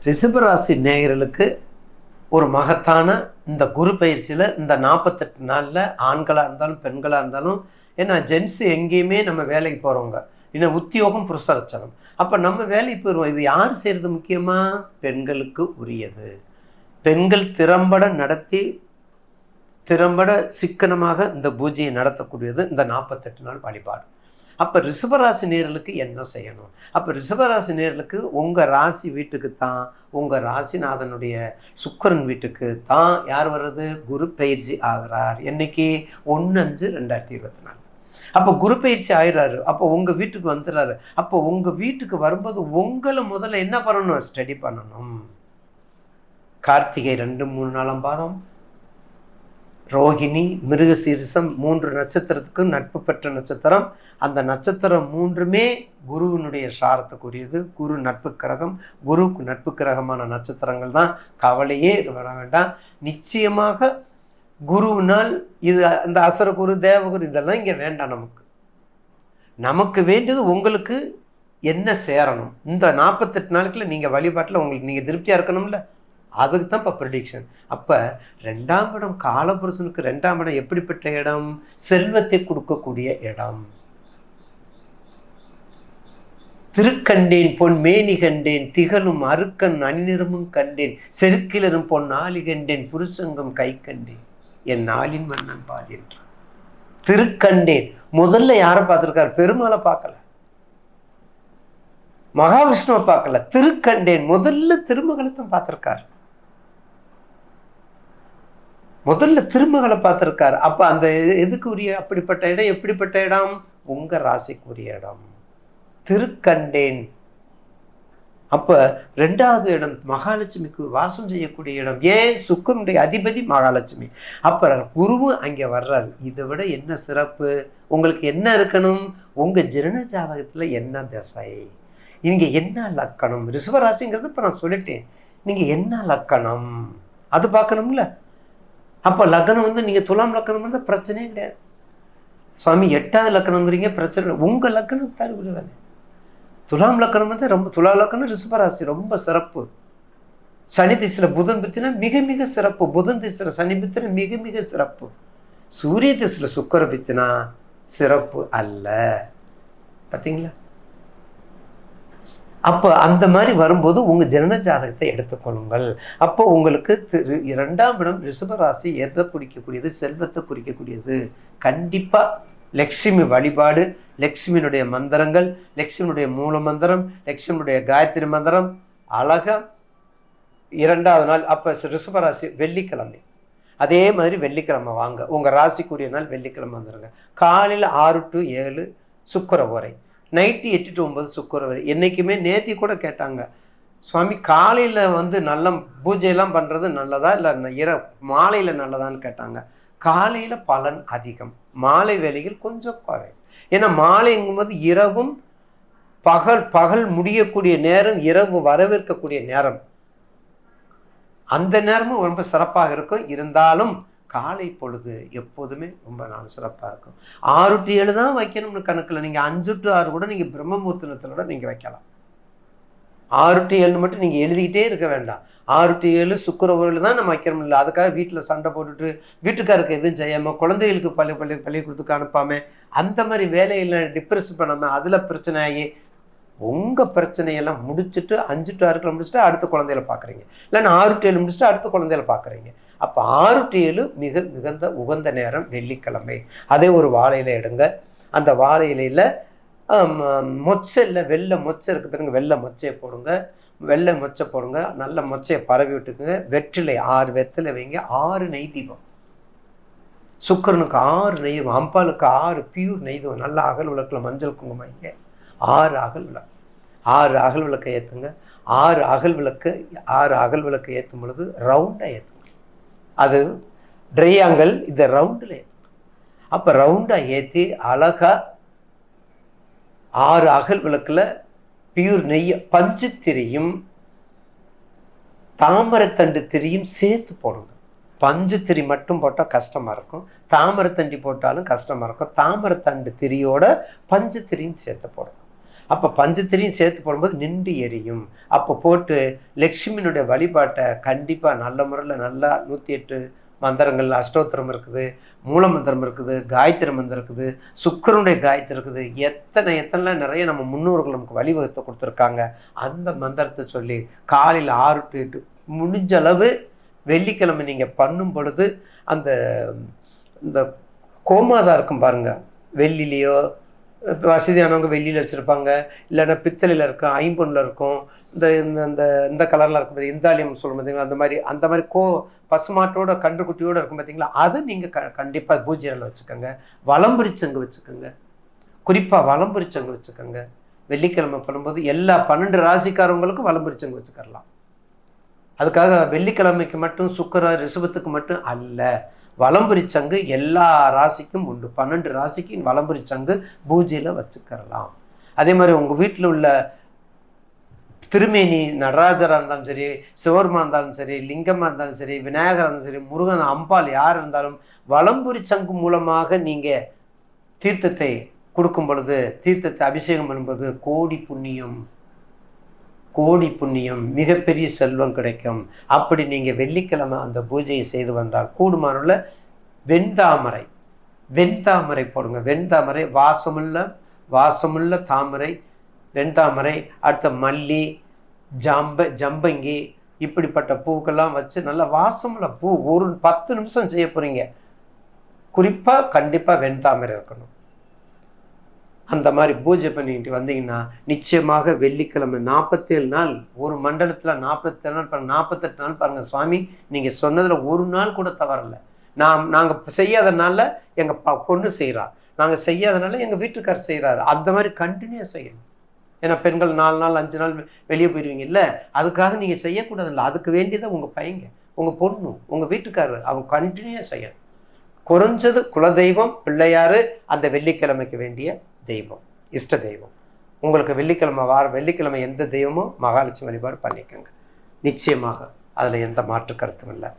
ரிஷபராசி நேயர்களுக்கு ஒரு மகத்தான இந்த குரு பயிற்சியில் இந்த 48 நாளில் ஆண்களாக இருந்தாலும் பெண்களாக இருந்தாலும், ஏன்னா ஜென்ஸ் எங்கேயுமே நம்ம வேலைக்கு போகிறவங்க, இன்னும் உத்தியோகம் புருஷலட்சணம். அப்போ நம்ம வேலைக்கு போயிடுவோம். இது யார் செய்கிறது முக்கியமாக? பெண்களுக்கு உரியது. பெண்கள் திறம்பட நடத்தி திறம்பட சிக்கனமாக இந்த பூஜையை நடத்தக்கூடியது இந்த 48 நாள் வழிபாடு. அப்போ ரிஷபராசி நேயர்களுக்கு என்ன செய்யணும்? அப்போ ரிஷபராசி நேயர்களுக்கு உங்கள் ராசி வீட்டுக்கு தான், உங்கள் ராசிநாதனுடைய சுக்கிரன் வீட்டுக்கு தான் யார் வர்றது? குரு பயிற்சி ஆகிறார். என்னைக்கு? 1/5/2024. அப்போ குரு பயிற்சி ஆகிறாரு. அப்போ உங்கள் வீட்டுக்கு வந்துடுறாரு. அப்போ உங்கள் வீட்டுக்கு வரும்போது உங்களை முதல்ல என்ன பண்ணணும்? ஸ்டடி பண்ணணும். கார்த்திகை 2, 3, 4 பாதம், ரோகிணி, மிருகசீரிசம் 3 நட்சத்திரத்துக்கு நட்பு பெற்ற நட்சத்திரம். அந்த நட்சத்திரம் 3மே குருவினுடைய சாரத்துக்குரியது. குரு நட்பு கிரகம். குருவுக்கு நட்பு கிரகமான நட்சத்திரங்கள் தான். கவலையே வர வேண்டாம். நிச்சயமாக குருவினால் இது இந்த அசர குரு, தேவகுரு இதெல்லாம் இங்கே வேண்டாம். நமக்கு வேண்டியது உங்களுக்கு என்ன சேரணும். இந்த 48 நாளுக்குள்ள நீங்கள் வழிபாட்டில் உங்களுக்கு நீங்கள் திருப்தியாக இருக்கணும்ல, அதுக்கு தான் இப்போ ப்ரெடிக்ஷன். அப்போ 2ஆம் இடம் காலபுருஷனுக்கு 2ஆம் இடம் எப்படிப்பட்ட இடம்? செல்வத்தை கொடுக்கக்கூடிய இடம். திருக்கண்டேன் பொன் மேனி கண்டேன், திகழும் அருக்கன் அணிநிறமும் கண்டேன், செருக்கிலரும் பொன் ஆளி கண்டேன், புருஷங்கம் கை கண்டேன், என் நாளின் மன்னன் பால் என்றான். திருக்கண்டேன் முதல்ல யாரை பார்த்துருக்காரு? பெருமாளை பார்க்கல, மகாவிஷ்ணுவை பார்க்கல. திருக்கண்டேன் முதல்ல திருமகளத்தை பார்த்திருக்காரு. முதல்ல திருமகளை பார்த்திருக்காரு. அப்ப அந்த எதுக்கு உரிய அப்படிப்பட்ட இடம்? எப்படிப்பட்ட இடம்? உங்க ராசிக்குரிய இடம். திருக்கண்டேன். அப்ப 2வது இடம் மகாலட்சுமிக்கு வாசம் செய்யக்கூடிய இடம். ஏன்? சுக்கிரனுடைய அதிபதி மகாலட்சுமி. அப்ப குருவும் அங்கே வர்றாரு. இதை விட என்ன சிறப்பு? உங்களுக்கு என்ன இருக்கணும்? உங்க ஜனன ஜாதகத்துல என்ன திசை, நீங்க என்ன லக்கணம்? ரிஷபராசிங்கிறது இப்ப நான் சொல்லிட்டேன். நீங்க என்ன லக்கணம் அது பார்க்கணும்ல. அப்போ லக்னம் நீங்க துலாம் லக்கணம் இருந்தால் பிரச்சனையே கிடையாது. சுவாமி 8வது லக்கணங்கிறீங்க, பிரச்சனை. உங்க லக்கணம் தருவது துலாம் லக்கணம் ரொம்ப துலா லக்கணம் ரிஷபராசி ரொம்ப சிறப்பு. சனி திசையில புதன் பித்தினா மிக மிக சிறப்பு. புதன் திசையில சனி பித்தினா மிக மிக சிறப்பு. சூரிய திசையில சுக்கிர பித்தினா சிறப்பு அல்ல. பார்த்தீங்களா? அப்போ அந்த மாதிரி வரும்போது உங்கள் ஜனன ஜாதகத்தை எடுத்துக்கொள்ளுங்கள். அப்போ உங்களுக்கு 2ஆம் இடம் ரிஷபராசி எதை குறிக்கக்கூடியது? செல்வத்தை குறிக்கக்கூடியது. கண்டிப்பாக லக்ஷ்மி வழிபாடு, லக்ஷ்மியினுடைய மந்திரங்கள், லக்ஷ்மியினுடைய மூல மந்திரம், லக்ஷ்மியினுடைய காயத்ரி மந்திரம் அழகா 2வது நாள். அப்போ ரிஷபராசி வெள்ளிக்கிழமை அதே மாதிரி வெள்ளிக்கிழமை வாங்க. உங்கள் ராசிக்குரிய நாள் வெள்ளிக்கிழமை வந்துடுங்க. காலையில் 6 to 7 சுக்கிர ஓரை, நைட்டு 8 to 9 சுக்கிர ஓரை. என்றைக்குமே நேத்தி கூட கேட்டாங்க, சுவாமி காலையில் நல்ல பூஜையெல்லாம் பண்ணுறது நல்லதா இல்லை மாலையில் நல்லதான்னு கேட்டாங்க. காலையில் பலன் அதிகம், மாலை வேலைகள் கொஞ்சம் குறை. ஏன்னா மாலைங்கும்போது இரவும் பகல் முடியக்கூடிய நேரம், இரவு வரவேற்கக்கூடிய நேரம். அந்த நேரமும் ரொம்ப சிறப்பாக இருக்கும். இருந்தாலும் காலை பொழுது எப்போதுமே ரொம்ப சிறப்பாக இருக்கும். 6 to 7 தான் வைக்கணும்னு கணக்கில். நீங்கள் 5 to 6 கூட நீங்கள் பிரம்மமுகூர்த்தத்தில் கூட நீங்கள் வைக்கலாம். 6 to 7 மட்டும் நீங்கள் எழுதிக்கிட்டே இருக்க வேண்டாம். 6 to 7 சுக்கிர ஓரையில் தான் நம்ம வைக்கணும். இல்லை அதுக்காக வீட்டில் சண்டை போட்டுட்டு வீட்டுக்காருக்கு எதுவும் செய்யாமல், குழந்தைகளுக்கு பள்ளிக்கூடத்துக்கு அனுப்பாமல், அந்த மாதிரி வேலையில் டிப்ரெஸ் பண்ணாமல் அதில் பிரச்சனை ஆகி உங்கள் பிரச்சனையெல்லாம் முடிச்சுட்டு 5 to 6 முடிச்சுட்டு அடுத்த குழந்தைகளை பார்க்குறீங்க. இல்லைன்னா 6 to 7 முடிச்சுட்டு அடுத்த குழந்தைகளை பார்க்குறீங்க. அப்போ 6 to 7 மிகுந்த உகந்த நேரம் வெள்ளிக்கிழமை. அதே ஒரு வாழை இலை எடுங்க. அந்த வாழை இலையில் மொச்சை இல்லை, வெள்ளை மொச்சை இருக்குது பாருங்க, வெள்ளை மொச்சையை போடுங்க. வெள்ளை மொச்சை போடுங்க, நல்ல மொச்சையை பரவி விட்டுக்குங்க. வெற்றிலை 6 வெற்றிலை வைங்க. 6 நெய் தீபம். சுக்கிரனுக்கு 6 நெய், அம்பாளுக்கு 6 பியூர் நெய் தீபம். நல்ல அகல் விளக்கில் மஞ்சள் குங்குமம் வைங்க. 6 அகல் விளக்கு, 6 அகல் விளக்கை ஏற்றுங்க. 6 அகல் விளக்கு ஏற்றும் பொழுது ரவுண்டாக ஏற்றுங்க. அது ட்ரையாங்கல், இந்த ரவுண்டில் ஏற்றுங்க. அப்போ ரவுண்டாக ஏற்றி அழகாக 6 அகல் விளக்கில் பியூர் நெய், பஞ்சு திரியும் தாமரைத்தண்டு திரியும் சேர்த்து போடுங்க. பஞ்சு திரி மட்டும் போட்டால் கஷ்டமாக இருக்கும், தாமரைத்தண்டி போட்டாலும் கஷ்டமாக இருக்கும். தாமரைத்தண்டு திரியோட பஞ்சு திரியும் சேர்த்து போடுங்க. அப்போ பஞ்சத்திரியும் சேர்த்து போடும்போது நின்று எரியும். அப்போ போட்டு லக்ஷ்மியினுடைய வழிபாட்டை கண்டிப்பாக நல்ல முறையில் நல்லா 108 மந்திரங்கள், அஷ்டோத்திரம் இருக்குது, மூல மந்திரம் இருக்குது, காயத்ரி மந்திரம் இருக்குது, சுக்கரனுடைய காயத்ரி இருக்குது, எத்தனை நிறைய நம்ம முன்னோர்கள் நமக்கு வழிவகுத்து கொடுத்துருக்காங்க. அந்த மந்திரத்தை சொல்லி காலையில் 6 to 8 முடிஞ்ச அளவு வெள்ளிக்கிழமை நீங்கள் பண்ணும் பொழுது அந்த இந்த கோமாதா இருக்கும் பாருங்கள், வெள்ளிலேயோ வசதியானவங்க வெள்ளியில் வச்சுருப்பாங்க, இல்லைன்னா பித்தளையில் இருக்கும், ஐம்பொன்னில் இருக்கும், இந்த இந்த இந்த கலரில் இருக்கும், இந்தாலியம் சொல்லும் பார்த்தீங்களா, அந்த மாதிரி பசுமாட்டோட கன்றுக்குட்டியோடு இருக்கும் பார்த்தீங்களா, அதை நீங்கள் கண்டிப்பாக பூஜையில் வச்சுக்கோங்க. வலம்புரிச்சங்கு வச்சுக்கோங்க, குறிப்பாக வலம்புரிச்சங்கு வச்சுக்கோங்க. வெள்ளிக்கிழமை பண்ணும்போது எல்லா 12 ராசிக்காரவங்களுக்கும் வலம்புரிச்சங்கு வச்சுக்கலாம். அதுக்காக வெள்ளிக்கிழமைக்கு மட்டும் சுக்கிர ரிஷபத்துக்கு மட்டும் அல்ல, வலம்புரி சங்கு எல்லா ராசிக்கும் உண்டு. 12 ராசிக்கு வலம்புரி சங்கு பூஜையில் வச்சுக்கலாம். அதே மாதிரி உங்கள் வீட்டில் உள்ள திருமேனி நடராஜராக இருந்தாலும் சரி, சிவருமா இருந்தாலும் சரி, லிங்கமாக இருந்தாலும் சரி, விநாயகராக இருந்தாலும் சரி, முருகன், அம்பாள் யார் இருந்தாலும் வலம்புரி சங்கு மூலமாக நீங்கள் தீர்த்தத்தை கொடுக்கும் பொழுது, தீர்த்தத்தை அபிஷேகம் பண்ணும்போது கோடி புண்ணியம், மிகப்பெரிய செல்வம் கிடைக்கும். அப்படி நீங்கள் வெள்ளிக்கிழமை அந்த பூஜையை செய்து வந்தால் கூடுமானுள்ள வெண்தாமரை போடுங்க. வெண்தாமரை வாசமுள்ள தாமரை, வெண்தாமரை, அடுத்த மல்லி, ஜம்பங்கி, இப்படிப்பட்ட பூக்கெல்லாம் வச்சு நல்ல வாசமுள்ள பூ ஒரு 10 நிமிஷம் செய்ய போகிறீங்க. குறிப்பாக கண்டிப்பாக வெண்தாமரை இருக்கணும். அந்த மாதிரி பூஜை பண்ணிக்கிட்டு வந்தீங்கன்னா நிச்சயமாக வெள்ளிக்கிழமை 47 நாள், ஒரு மண்டலத்தில் 47 நாள் பாருங்கள், 48 நாள் பாருங்கள். சுவாமி நீங்கள் சொன்னதில் ஒரு நாள் கூட தவறலை. நாங்கள் செய்யாதனால எங்கள் பொண்ணு செய்கிறா, நாங்கள் செய்யாதனால எங்கள் வீட்டுக்காரர் செய்கிறாரு. அந்த மாதிரி கண்டினியூ செய்யணும். ஏன்னா பெண்கள் 4 நாள் 5 நாள் வெளியே போயிடுவீங்க இல்லை, அதுக்காக நீங்கள் செய்யக்கூடாதில்ல. அதுக்கு வேண்டியதான் உங்கள் பையங்க, உங்கள் பொண்ணு, உங்கள் வீட்டுக்காரர், அவங்க கண்டினியூ செய்யணும். குறைஞ்சது குலதெய்வம் பிள்ளையாரு அந்த வெள்ளிக்கிழமைக்கு வேண்டிய தெய்வம், இஷ்ட தெய்வம். உங்களுக்கு வெள்ளிக்கிழமை எந்த தெய்வமோ மகாலட்சுமி வழிபாடு பண்ணிக்கோங்க. நிச்சயமாக அதில் எந்த மாற்று கருத்தும் இல்லை.